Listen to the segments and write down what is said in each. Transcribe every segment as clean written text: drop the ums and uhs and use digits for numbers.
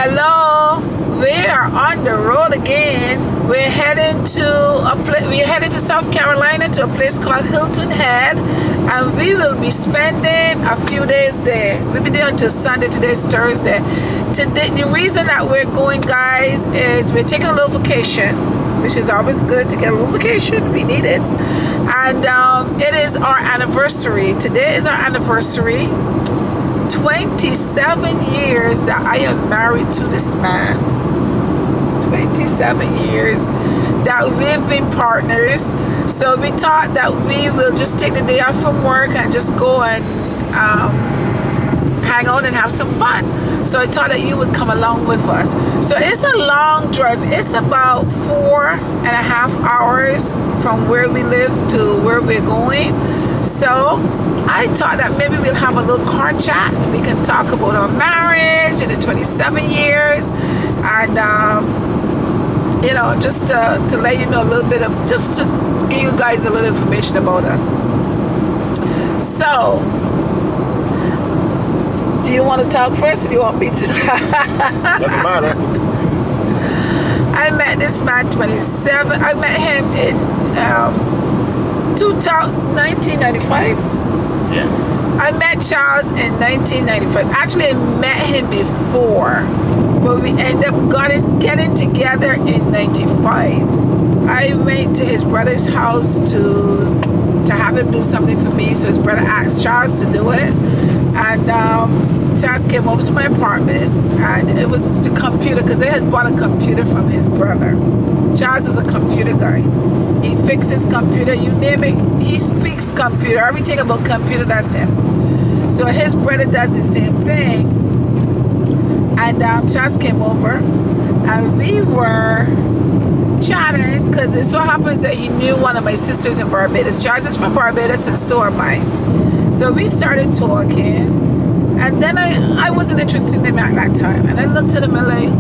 Hello, we are on the road again. We're heading to South Carolina to a place called Hilton Head, and we will be spending a few days there. We'll be there until Sunday. Today's Thursday. Today, the reason that we're going, guys, is we're taking a little vacation, which is always good to get a little vacation. We need it. And it is our anniversary. Today is our anniversary. 27 years that I am married to this man. 27 years that we've been partners. So we thought that we will just take the day off from work and just go and hang out and have some fun. So I thought that you would come along with us. So it's a long drive. It's about 4.5 hours from where we live to where we're going. So I thought that maybe we'll have a little car chat and we can talk about our marriage in the 27 years and you know, just to let you know a little bit of, just to give you guys a little information about us. So do you want to talk first or do you want me to talk? Doesn't matter. I met this man 27. I met him in 1995. Yeah. I met Charles in 1995. Actually, I met him before, but we ended up getting together in 95. I went to his brother's house to have him do something for me. So his brother asked Charles to do it, and Charles came over to my apartment, and it was the computer, because they had bought a computer from his brother. Charles is a computer guy. He fixes computer, you name it. He speaks computer. Everything about computer, that's him. So his brother does the same thing. And Charles came over, and we were chatting, because it so happens that he knew one of my sisters in Barbados. Charles is from Barbados, and so am I. So we started talking, and then I wasn't interested in him at that time. And I looked at him and like,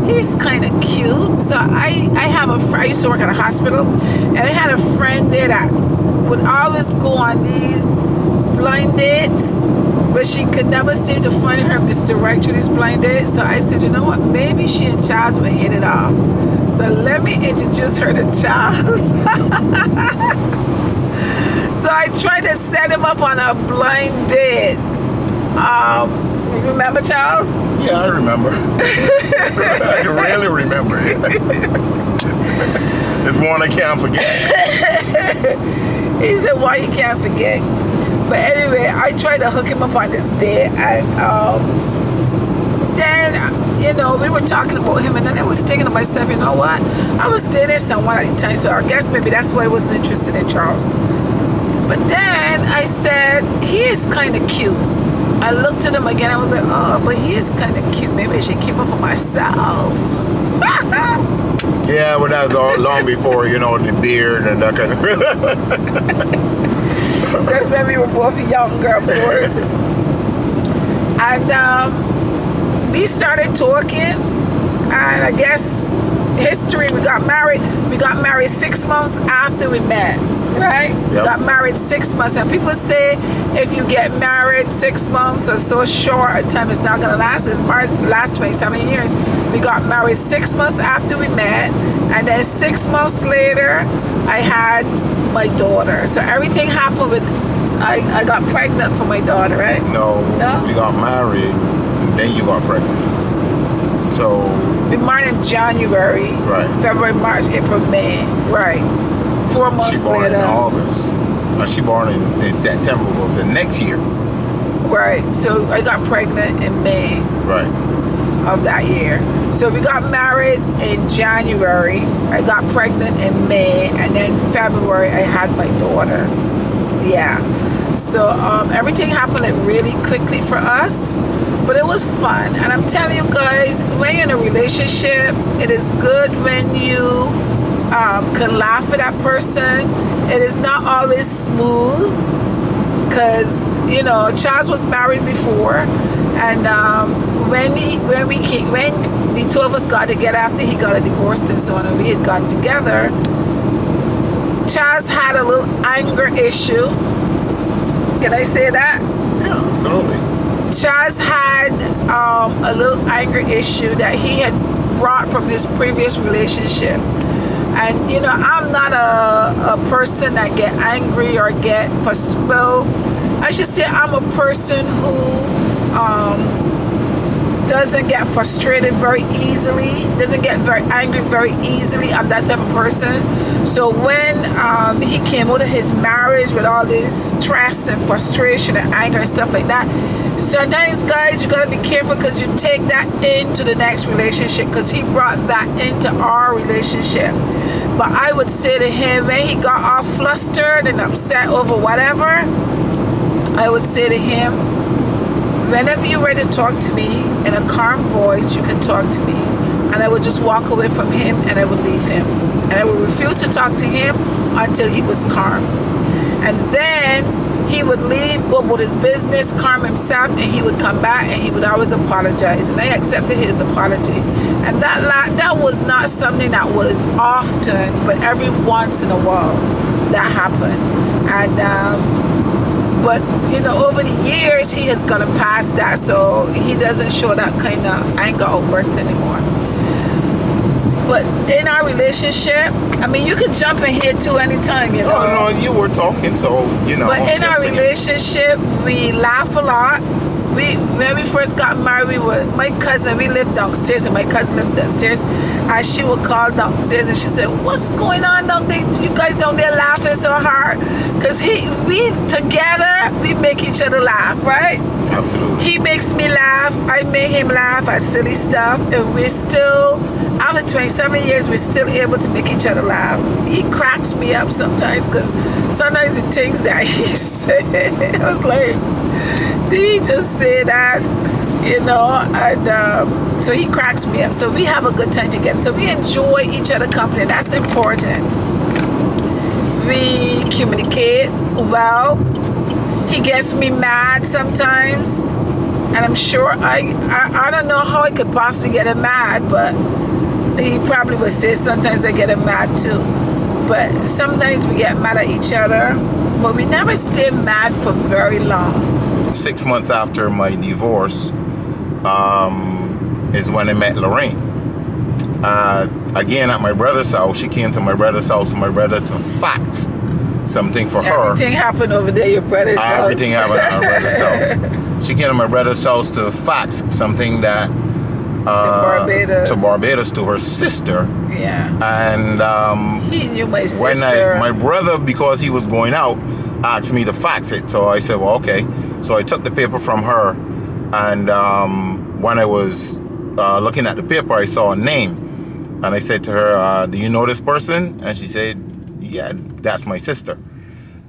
he's kind of cute. So I used to work at a hospital, and I had a friend there that would always go on these blind dates, but she could never seem to find her Mr. Right through these blind dates. So I said, you know what, maybe she and Charles will hit it off. So let me introduce her to Charles. So I tried to set him up on a blind date. Remember Charles? Yeah, I remember. I can really remember it. It's one I can't forget. He said, why you can't forget? But anyway, I tried to hook him up on this date, and then, you know, we were talking about him, and then I was thinking to myself, you know what? I was dating someone at the time, so I guess maybe that's why I wasn't interested in Charles. But then I said, he is kind of cute. I looked at him again, I was like, oh, but he is kind of cute. Maybe I should keep him for myself. Yeah, well, that was all long before, you know, the beard and that kind of thing. That's when we were both younger, of course. And we started talking, and I guess history, we got married. We got married 6 months after we met, right? Yep. We got married 6 months, and people say if you get married 6 months or so short a time, it's not gonna last. It's last 27 years. We got married 6 months after we met, and then 6 months later, I had my daughter. So everything happened with, I got pregnant for my daughter, right? No, we got married, then you got pregnant. So we married in January, right? February, March, April, May, right? 4 months later. She born in August. She born in September of the next year. Right. So I got pregnant in May. Right. Of that year. So we got married in January. I got pregnant in May, and then February I had my daughter. Yeah. So everything happened like really quickly for us, but it was fun. And I'm telling you guys, when you're in a relationship, it is good when you can laugh at that person. It is not always smooth, because you know Charles was married before, and when the two of us got together after he got a divorce and so on, and we had gotten together, Charles had a little anger issue. Can I say that? Yeah, absolutely. Charles had a little anger issue that he had brought from his previous relationship. And you know, I'm not a person that get angry or get frustrated. Well, I should say I'm a person who doesn't get frustrated very easily, doesn't get very angry very easily. I'm that type of person. So when he came out of his marriage with all this stress and frustration and anger and stuff like that, sometimes, guys, you gotta be careful because you take that into the next relationship, because he brought that into our relationship. But I would say to him, when he got all flustered and upset over whatever, I would say to him, whenever you're ready to talk to me in a calm voice, you can talk to me. And I would just walk away from him and I would leave him. And I would refuse to talk to him until he was calm. And then he would leave, go about his business, calm himself, and he would come back and he would always apologize. And I accepted his apology. And that was not something that was often, but every once in a while that happened. And but you know, over the years he has gotten past that, so he doesn't show that kind of anger outburst anymore. But in our relationship, I mean, you could jump in here too anytime, you know. No, you were talking, so you know. But in our relationship, we laugh a lot. When we first got married, my cousin, we lived downstairs, and my cousin lived downstairs, and she would call downstairs and she said, "What's going on down there? You guys down there laughing so hard?" Because we together, we make each other laugh, right? Absolutely. He makes me laugh, I make him laugh at silly stuff, and we're still, after 27 years, we're still able to make each other laugh. He cracks me up sometimes, because sometimes the things that he said, I was like, did he just say that? You know, and so he cracks me up. So we have a good time together. So we enjoy each other's company. That's important. We communicate well. He gets me mad sometimes, and I'm sure I don't know how I could possibly get him mad, but he probably would say sometimes I get him mad too. But sometimes we get mad at each other, but we never stay mad for very long. 6 months after my divorce is when I met Lorraine. Again, at my brother's house. She came to my brother's house for my brother to fax something for her. Everything happened over there, your brother's house. Everything happened at my brother's house. She came to my brother's house to fax something that to Barbados to her sister. Yeah. And he knew my sister. When my brother, because he was going out, asked me to fax it. So I said, well, okay. So I took the paper from her, and when I was looking at the paper, I saw a name. And I said to her, do you know this person? And she said, yeah, that's my sister.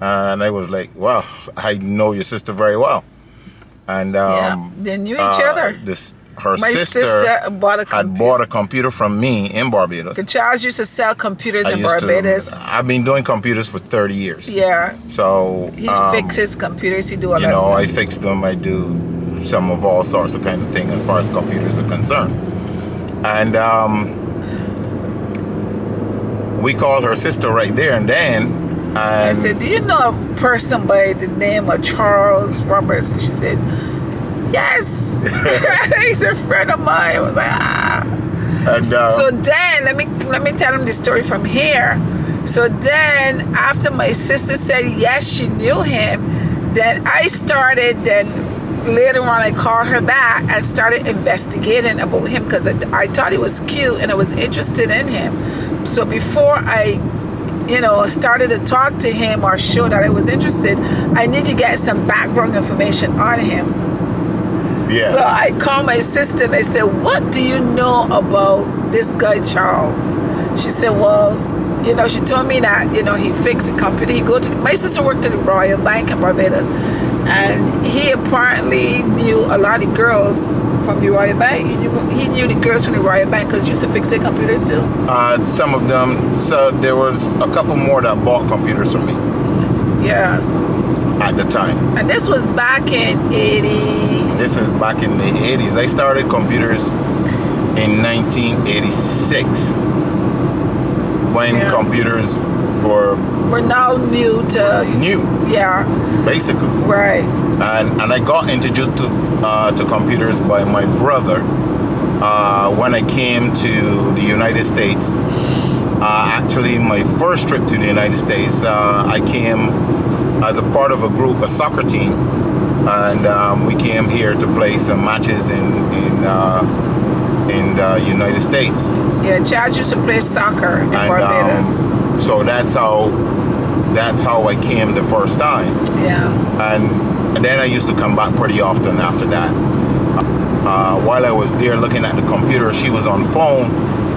And I was like, well, I know your sister very well. And they knew each other. Her sister had bought a computer from me in Barbados. Charles used to sell computers in Barbados. I've been doing computers for 30 years. Yeah. So he fixes computers. He do all that. You know, I fix them. I do some of all sorts of kind of thing as far as computers are concerned. And we called her sister right there and then. And I said, do you know a person by the name of Charles Roberts? And she said, yes. He's a friend of mine. I was like, And, so then, let me tell him the story from here. So then, after my sister said yes, she knew him, then I started, later on I called her back and started investigating about him, because I thought he was cute and I was interested in him. So before I started to talk to him or show that I was interested, I need to get some background information on him. Yeah. So I called my sister and I said, what do you know about this guy Charles? She said, well, she told me that, he fixed the computer. My sister worked at the Royal Bank in Barbados, and he apparently knew a lot of girls from the Royal Bank. He knew the girls from the Royal Bank because he used to fix their computers too. Some of them. So there was a couple more that bought computers from me. Yeah. At the time. And this was back in 80. This is back in the 80s. I started computers in 1986. When computers were now new. Yeah. Basically. Right. And I got introduced to to computers by my brother when I came to the United States. Actually, my first trip to the United States, I came as a part of a soccer team, and we came here to play some matches in the United States. Yeah, Chaz used to play soccer in Barbados. So that's how I came the first time. Yeah. And then I used to come back pretty often after that. While I was there looking at the computer, she was on phone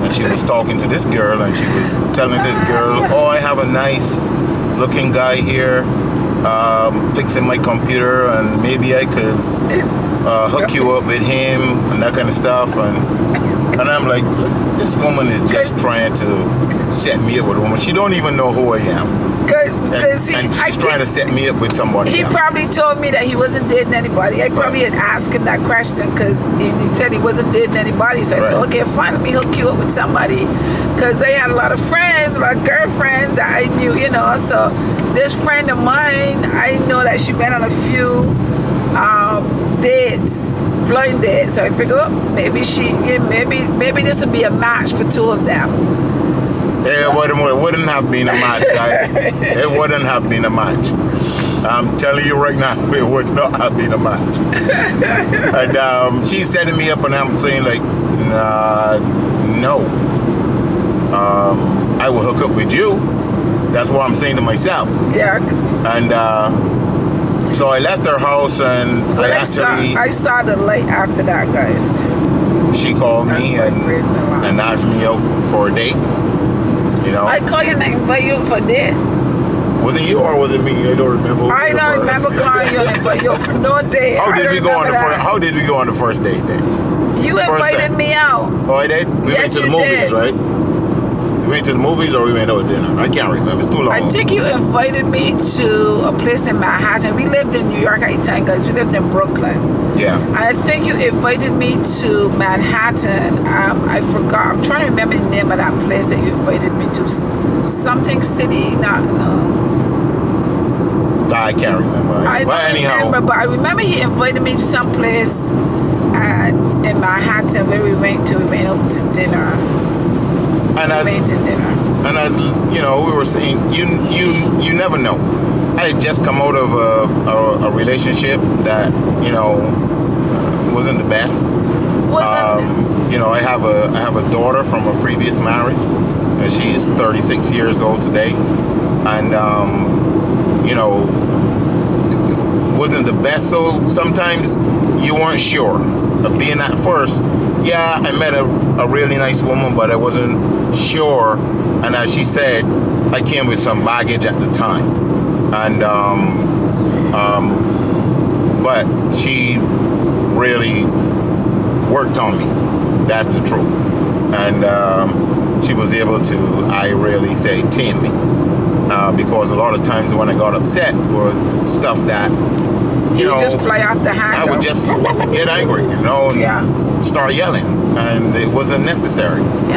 and she was talking to this girl, and she was telling this girl, oh, I have a nice looking guy here fixing my computer, and maybe I could hook you up with him and that kind of stuff. And I'm like, this woman is just trying to set me up with a woman. She don't even know who I am. Because she's trying to set me up with somebody He else. Probably told me that he wasn't dating anybody. I probably had asked him that question because he said he wasn't dating anybody. So I said, okay, fine, let me hook you up with somebody. Because I had a lot of friends, a lot of girlfriends that I knew, you know. So this friend of mine, I know that she went on a few dates, blind dates. So I figured, maybe maybe this would be a match for two of them. It wouldn't have been a match, guys. It wouldn't have been a match. I'm telling you right now, it would not have been a match. And she's setting me up, and I'm saying like, no. I will hook up with you. That's what I'm saying to myself. Yeah. And so I left her house, and I saw the light after that, guys. She called me and asked me out for a date. You know, I called you and invite you for a date. Was it you or was it me? I don't remember. I don't remember calling you and invite you for no date. How did we go on the first date then? You invited me out. Oh, I did? We went to the movies, right? We went to the movies, or we went out to dinner? I can't remember. It's too long. I think you invited me to a place in Manhattan. We lived in New York at the time, guys. We lived in Brooklyn. Yeah. And I think you invited me to Manhattan. I forgot. I'm trying to remember the name of that place that you invited me to. Something City. No. I can't remember. I don't remember, but I remember he invited me to some place in Manhattan where we went out to dinner. And as you know, we were saying, you never know. I had just come out of a relationship that, you know, wasn't the best. You know, I have a daughter from a previous marriage, and she's 36 years old today, and you know, it wasn't the best. So sometimes you weren't sure of being at first. Yeah, I met a really nice woman, but I wasn't sure. And as she said, I came with some baggage at the time. And but she really worked on me. That's the truth. And she was able to, I really say, tame me. Because a lot of times when I got upset with stuff that, you know, just fly off the handle. I would just get angry, you know, and start yelling, and it wasn't necessary. Yeah.